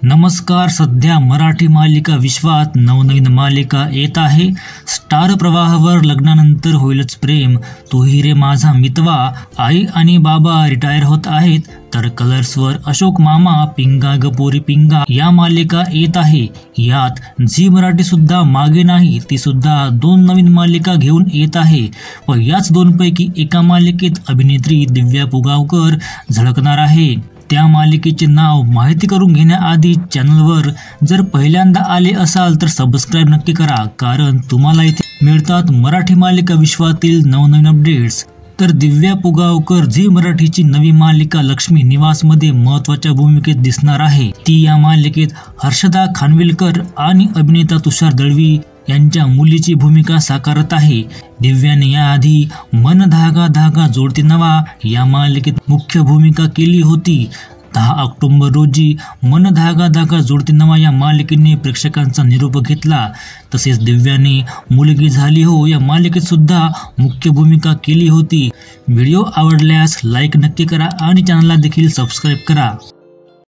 नमस्कार. सध्या मराठी मालिका विश्वात नवनवीन मालिका येत आहे. स्टार प्रवाहावर लग्नानंतर होईलच प्रेम, तूही रे माझा मितवा, आई आणि बाबा रिटायर होत आहेत, तर कलर्सवर अशोक मामा, पिंगा ग पोरी पिंगा या मालिका येत आहे. यात झी मराठी सुद्धा मागे नाही, ती सुद्धा 2 नवीन मालिका घेऊन येत आहे व याच 2 पैकी एका मालिकेत अभिनेत्री दिव्या पुगावकर झळकणार आहे. त्या मालिकेचे नाव माहिती करून घेण्याआधी चॅनलवर जर पहिल्यांदा आले असाल तर सबस्क्राईब नक्की करा, कारण तुम्हाला इथे मिळतात मराठी मालिका विश्वातील नवनवीन अपडेट्स. तर दिव्या पुगावकर झी मराठीची नवी मालिका लक्ष्मी निवासमध्ये महत्त्वाच्या भूमिकेत दिसणार आहे. ती या मालिकेत हर्षदा खानविलकर आणि अभिनेता तुषार दळवी यांच्या मुलीची भूमिका साकारत आहे. दिव्याने याआधी मन धागा धागा जोडते नवा या मालिकेत मुख्य भूमिका केली होती. 10 ऑक्टोबर रोजी मन धागा धागा जोडते नवा या मालिकेने प्रेक्षकांचा निरोप घेतला. तसेच दिव्याने मुलगी झाली हो या मालिकेत सुद्धा मुख्य भूमिका केली होती. व्हिडिओ आवडल्यास लाईक नक्की करा आणि चॅनलला देखील सबस्क्राईब करा.